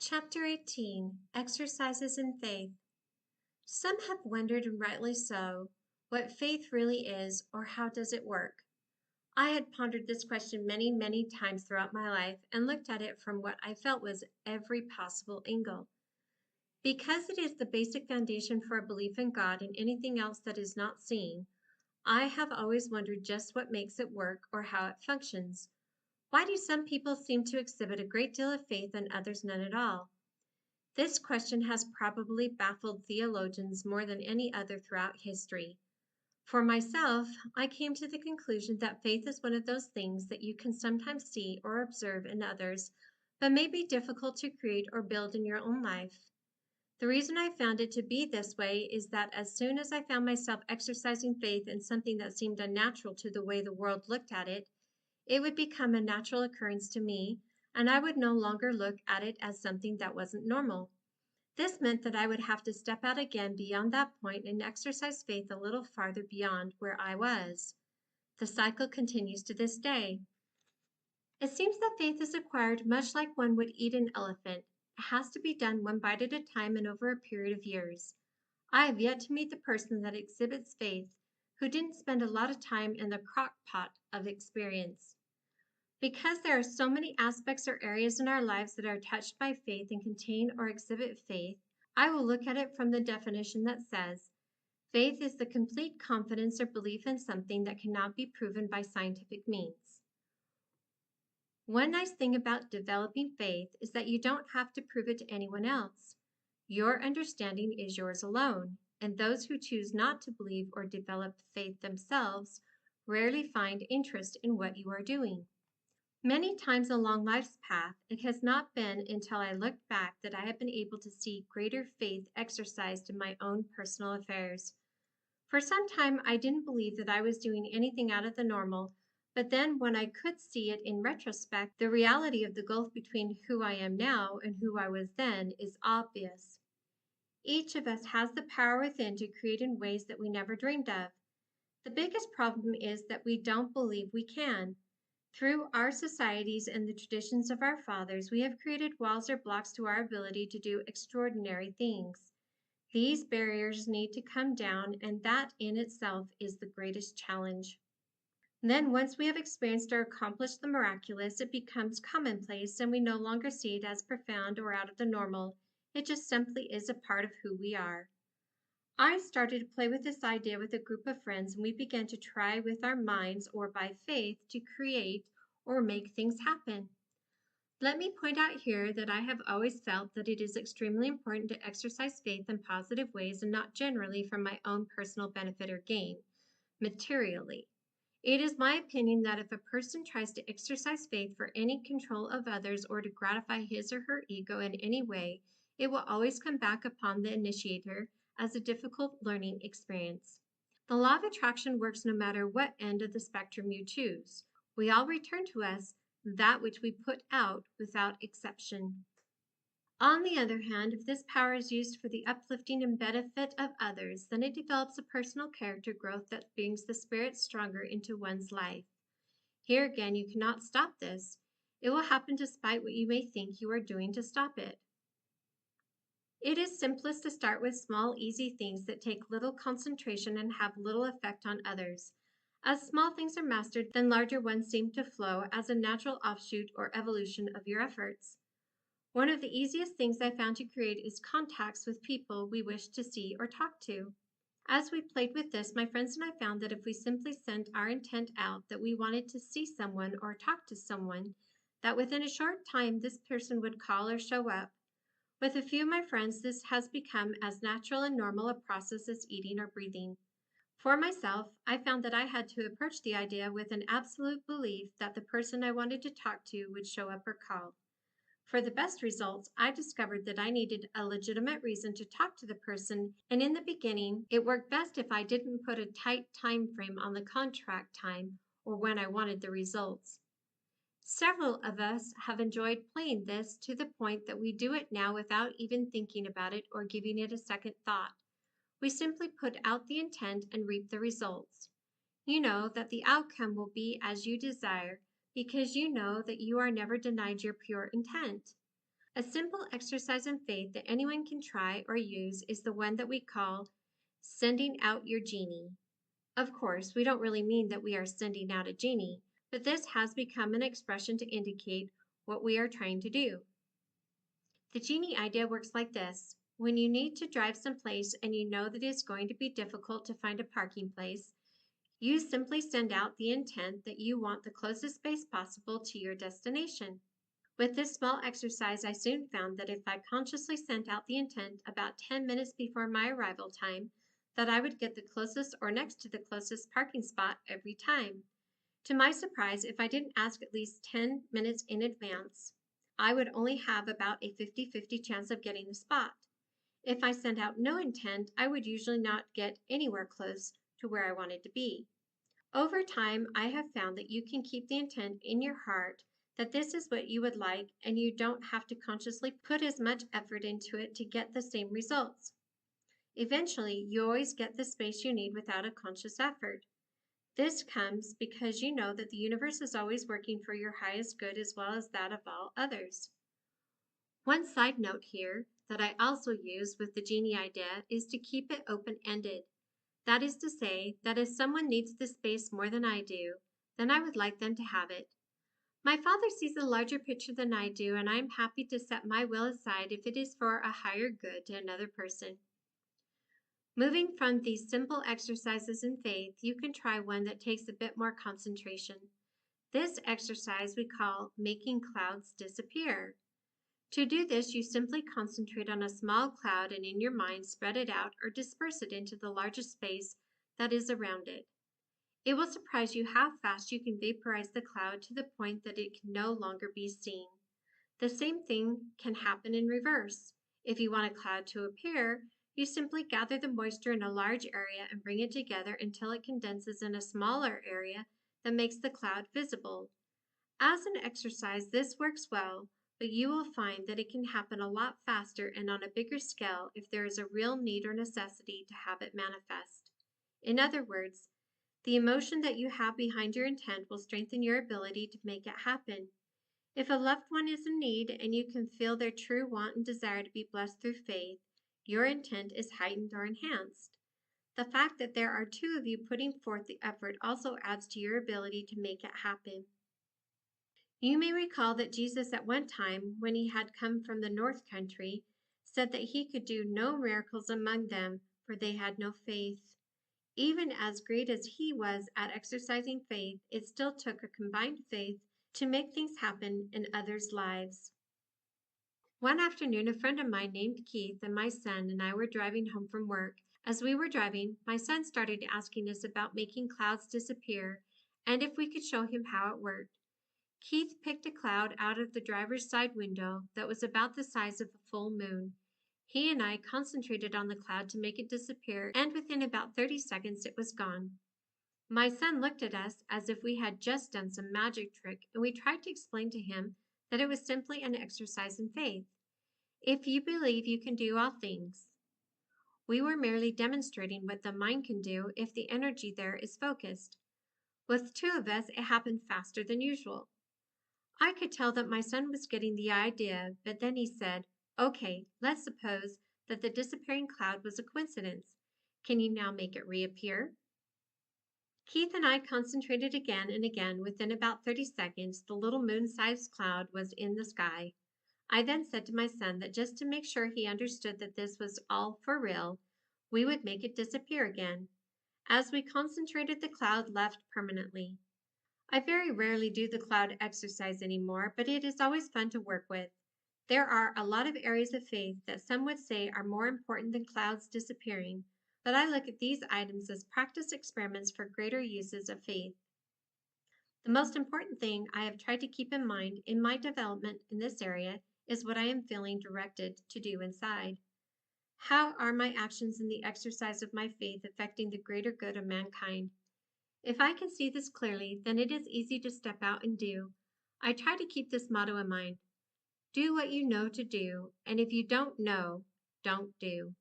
Chapter 18 Exercises in Faith. Some have wondered, and rightly so, what faith really is or how does it work. I had pondered this question many, many times throughout my life and looked at it from what I felt was every possible angle. Because it is the basic foundation for a belief in God and anything else that is not seen, I have always wondered just what makes it work or how it functions. Why do some people seem to exhibit a great deal of faith and others none at all? This question has probably baffled theologians more than any other throughout history. For myself, I came to the conclusion that faith is one of those things that you can sometimes see or observe in others, but may be difficult to create or build in your own life. The reason I found it to be this way is that as soon as I found myself exercising faith in something that seemed unnatural to the way the world looked at it, it would become a natural occurrence to me, and I would no longer look at it as something that wasn't normal. This meant that I would have to step out again beyond that point and exercise faith a little farther beyond where I was. The cycle continues to this day. It seems that faith is acquired much like one would eat an elephant. It has to be done one bite at a time and over a period of years. I have yet to meet the person that exhibits faith who didn't spend a lot of time in the crock pot of experience. Because there are so many aspects or areas in our lives that are touched by faith and contain or exhibit faith, I will look at it from the definition that says, faith is the complete confidence or belief in something that cannot be proven by scientific means. One nice thing about developing faith is that you don't have to prove it to anyone else. Your understanding is yours alone, and those who choose not to believe or develop faith themselves rarely find interest in what you are doing. Many times along life's path, it has not been until I looked back that I have been able to see greater faith exercised in my own personal affairs. For some time, I didn't believe that I was doing anything out of the normal, but then when I could see it in retrospect, the reality of the gulf between who I am now and who I was then is obvious. Each of us has the power within to create in ways that we never dreamed of. The biggest problem is that we don't believe we can. Through our societies and the traditions of our fathers, we have created walls or blocks to our ability to do extraordinary things. These barriers need to come down, and that in itself is the greatest challenge. Then, once we have experienced or accomplished the miraculous, it becomes commonplace, and we no longer see it as profound or out of the normal. It just simply is a part of who we are. I started to play with this idea with a group of friends, and we began to try with our minds or by faith to create or make things happen. Let me point out here that I have always felt that it is extremely important to exercise faith in positive ways and not generally for my own personal benefit or gain, materially. It is my opinion that if a person tries to exercise faith for any control of others or to gratify his or her ego in any way, it will always come back upon the initiator as a difficult learning experience. The law of attraction works no matter what end of the spectrum you choose. We all return to us that which we put out without exception. On the other hand, if this power is used for the uplifting and benefit of others, then it develops a personal character growth that brings the spirit stronger into one's life. Here again, you cannot stop this. It will happen despite what you may think you are doing to stop it. It is simplest to start with small, easy things that take little concentration and have little effect on others. As small things are mastered, then larger ones seem to flow as a natural offshoot or evolution of your efforts. One of the easiest things I found to create is contacts with people we wish to see or talk to. As we played with this, my friends and I found that if we simply sent our intent out that we wanted to see someone or talk to someone, that within a short time this person would call or show up. With a few of my friends, this has become as natural and normal a process as eating or breathing. For myself, I found that I had to approach the idea with an absolute belief that the person I wanted to talk to would show up or call. For the best results, I discovered that I needed a legitimate reason to talk to the person, and in the beginning, it worked best if I didn't put a tight time frame on the contract time or when I wanted the results. Several of us have enjoyed playing this to the point that we do it now without even thinking about it or giving it a second thought. We simply put out the intent and reap the results. You know that the outcome will be as you desire because you know that you are never denied your pure intent. A simple exercise in faith that anyone can try or use is the one that we call sending out your genie. Of course, we don't really mean that we are sending out a genie, but this has become an expression to indicate what we are trying to do. The genie idea works like this. When you need to drive someplace and you know that it's going to be difficult to find a parking place, you simply send out the intent that you want the closest space possible to your destination. With this small exercise, I soon found that if I consciously sent out the intent about 10 minutes before my arrival time, that I would get the closest or next to the closest parking spot every time. To my surprise, if I didn't ask at least 10 minutes in advance, I would only have about a 50-50 chance of getting the spot. If I sent out no intent, I would usually not get anywhere close to where I wanted to be. Over time, I have found that you can keep the intent in your heart that this is what you would like, and you don't have to consciously put as much effort into it to get the same results. Eventually, you always get the space you need without a conscious effort. This comes because you know that the universe is always working for your highest good as well as that of all others. One side note here that I also use with the genie idea is to keep it open-ended. That is to say, that if someone needs the space more than I do, then I would like them to have it. My Father sees a larger picture than I do, and I am happy to set my will aside if it is for a higher good to another person. Moving from these simple exercises in faith, you can try one that takes a bit more concentration. This exercise we call making clouds disappear. To do this, you simply concentrate on a small cloud and in your mind spread it out or disperse it into the largest space that is around it. It will surprise you how fast you can vaporize the cloud to the point that it can no longer be seen. The same thing can happen in reverse. If you want a cloud to appear, you simply gather the moisture in a large area and bring it together until it condenses in a smaller area that makes the cloud visible. As an exercise, this works well, but you will find that it can happen a lot faster and on a bigger scale if there is a real need or necessity to have it manifest. In other words, the emotion that you have behind your intent will strengthen your ability to make it happen. If a loved one is in need and you can feel their true want and desire to be blessed through faith, your intent is heightened or enhanced. The fact that there are two of you putting forth the effort also adds to your ability to make it happen. You may recall that Jesus at one time, when he had come from the north country, said that he could do no miracles among them, for they had no faith. Even as great as he was at exercising faith, it still took a combined faith to make things happen in others' lives. One afternoon, a friend of mine named Keith and my son and I were driving home from work. As we were driving, my son started asking us about making clouds disappear and if we could show him how it worked. Keith picked a cloud out of the driver's side window that was about the size of a full moon. He and I concentrated on the cloud to make it disappear, and within about 30 seconds it was gone. My son looked at us as if we had just done some magic trick, and we tried to explain to him that it was simply an exercise in faith. If you believe, you can do all things. We were merely demonstrating what the mind can do if the energy there is focused. With two of us, it happened faster than usual. I could tell that my son was getting the idea, but then he said, "Okay, let's suppose that the disappearing cloud was a coincidence. Can you now make it reappear?" Keith and I concentrated again and again. Within about 30 seconds, the little moon-sized cloud was in the sky. I then said to my son that just to make sure he understood that this was all for real, we would make it disappear again. As we concentrated, the cloud left permanently. I very rarely do the cloud exercise anymore, but it is always fun to work with. There are a lot of areas of faith that some would say are more important than clouds disappearing, but I look at these items as practice experiments for greater uses of faith. The most important thing I have tried to keep in mind in my development in this area is what I am feeling directed to do inside. How are my actions in the exercise of my faith affecting the greater good of mankind? If I can see this clearly, then it is easy to step out and do. I try to keep this motto in mind. Do what you know to do, and if you don't know, don't do.